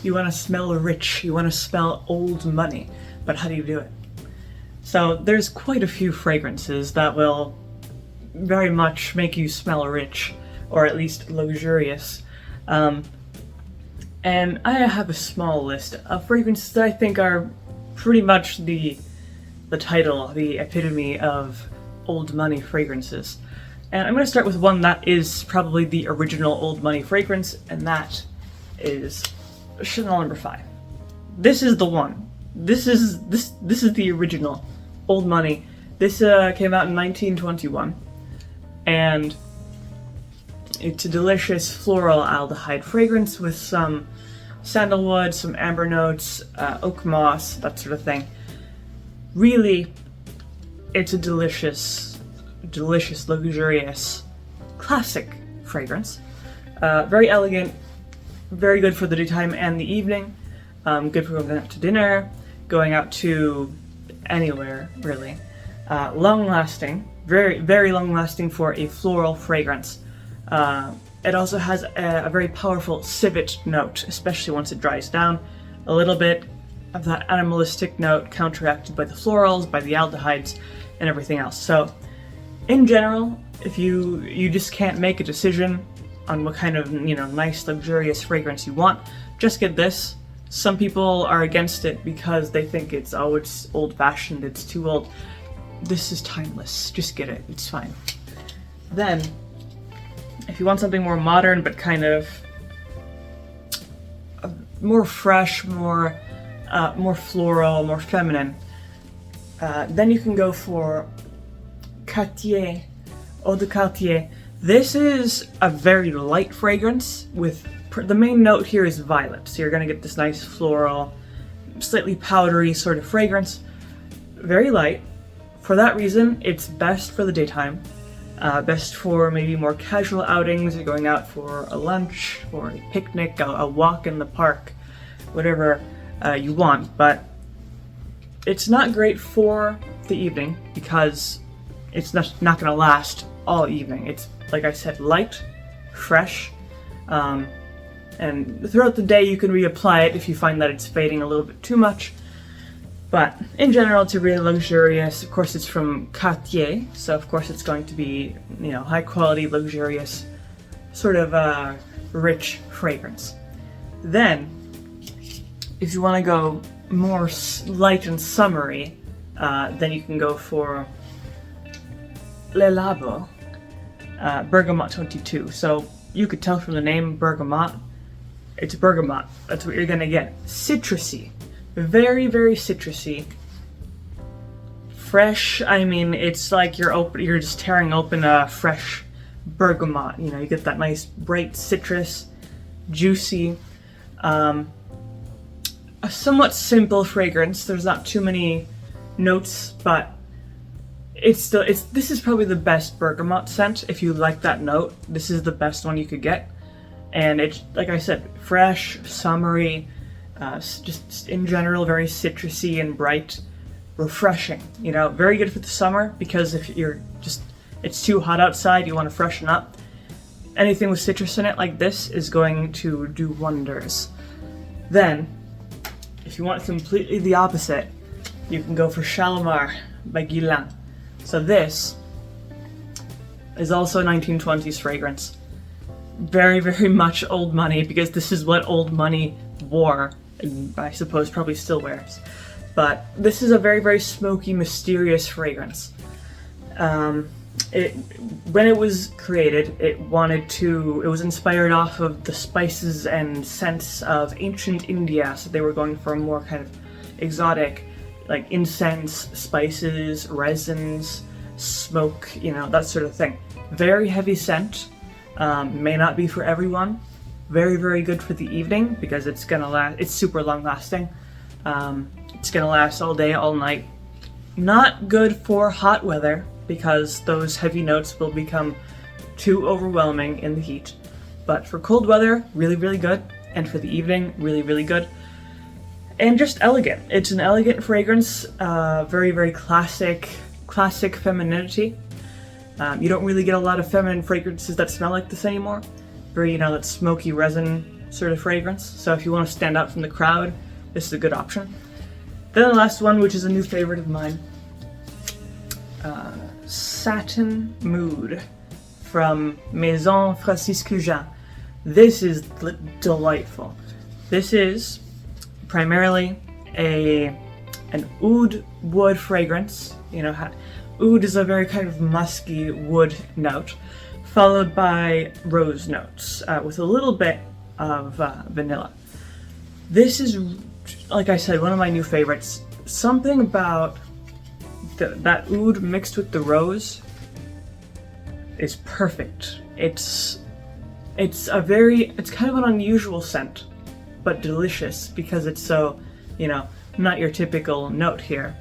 You want to smell rich, you want to smell old money, but how do you do it? So there's quite a few fragrances that will very much make you smell rich, or at least luxurious. And I have a small list of fragrances that I think are pretty much the title, the epitome of old money fragrances. And I'm going to start with one that is probably the original old money fragrance, and that is Chanel No. 5. This is the one. This is the original old money. This came out in 1921, and it's a delicious floral aldehyde fragrance with some sandalwood, some amber notes, oak moss, that sort of thing. Really, it's a delicious, luxurious, classic fragrance. Very elegant, very good for the daytime and the evening. Good for going out to dinner, going out to anywhere, really. Long lasting, very, very long lasting for a floral fragrance. It also has a very powerful civet note, especially once it dries down. A little bit of that animalistic note counteracted by the florals, by the aldehydes, and everything else. So, in general, if you just can't make a decision on what kind of, nice, luxurious fragrance you want, just get this. Some people are against it because they think it's old-fashioned, it's too old. This is timeless. Just get it. It's fine. Then, if you want something more modern but kind of more fresh, more floral, more feminine, then you can go for Cartier, Eau de Cartier. This is a very light fragrance with the main note here is violet, so you're going to get this nice floral, slightly powdery sort of fragrance. Very light. For that reason, it's best for the daytime. Best for maybe more casual outings, you're going out for a lunch, or a picnic, a walk in the park, whatever you want. But it's not great for the evening because it's not going to last all evening. It's, like I said, light, fresh, and throughout the day you can reapply it if you find that it's fading a little bit too much. But in general, it's a really luxurious. Of course, it's from Cartier, so of course it's going to be, high quality, luxurious, sort of rich fragrance. Then, if you want to go more light and summery, then you can go for Le Labo, Bergamot 22. So you could tell from the name Bergamot, it's bergamot. That's what you're gonna get. Citrusy. Very, very citrusy. Fresh, I mean, it's like you're just tearing open a fresh bergamot. You get that nice bright citrus, juicy, a somewhat simple fragrance. There's not too many notes, but this is probably the best bergamot scent. If you like that note, this is the best one you could get. And it's, like I said, fresh, summery, just in general very citrusy and bright, refreshing. Very good for the summer because if it's too hot outside, you want to freshen up. Anything with citrus in it like this is going to do wonders. Then, if you want completely the opposite, you can go for Shalimar by Guerlain. So this is also a 1920s fragrance. Very, very much old money because this is what old money wore, and I suppose probably still wears. But this is a very, very smoky, mysterious fragrance. When it was created, it was inspired off of the spices and scents of ancient India, so they were going for a more kind of exotic, like incense, spices, resins, smoke, that sort of thing. Very heavy scent. May not be for everyone. Very, very good for the evening because it's gonna last. It's super long lasting. It's gonna last all day, all night. Not good for hot weather because those heavy notes will become too overwhelming in the heat. But for cold weather, really, really good. And for the evening, really, really good. And just elegant. It's an elegant fragrance. Very, very classic femininity. You don't really get a lot of feminine fragrances that smell like this anymore. Very, that smoky resin sort of fragrance. So if you want to stand out from the crowd, this is a good option. Then the last one, which is a new favorite of mine, Satin Mood from Maison Francis Cousin. This is delightful. This is primarily an oud wood fragrance. You know, oud is a very kind of musky wood note, followed by rose notes with a little bit of vanilla. This is, like I said, one of my new favorites. Something about that oud mixed with the rose is perfect. It's kind of an unusual scent, but delicious because it's so, you know, not your typical note here.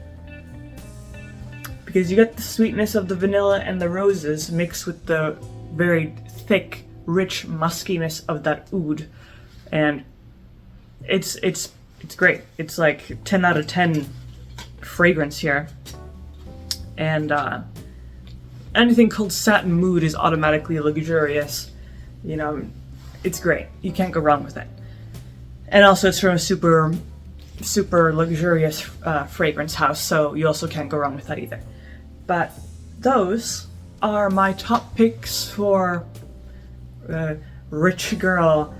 Because you get the sweetness of the vanilla and the roses mixed with the very thick, rich muskiness of that oud, and it's great. It's like 10 out of 10 fragrance here, and anything called Satin Mood is automatically luxurious. You know, it's great. You can't go wrong with it. And also, it's from a super luxurious fragrance house, so you also can't go wrong with that either. But those are my top picks for rich girl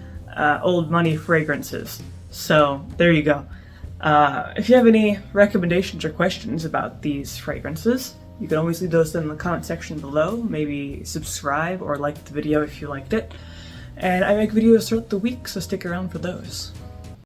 old money fragrances. So there you go. If you have any recommendations or questions about these fragrances, you can always leave those in the comment section below. Maybe subscribe or like the video if you liked it. And I make videos throughout the week, so stick around for those.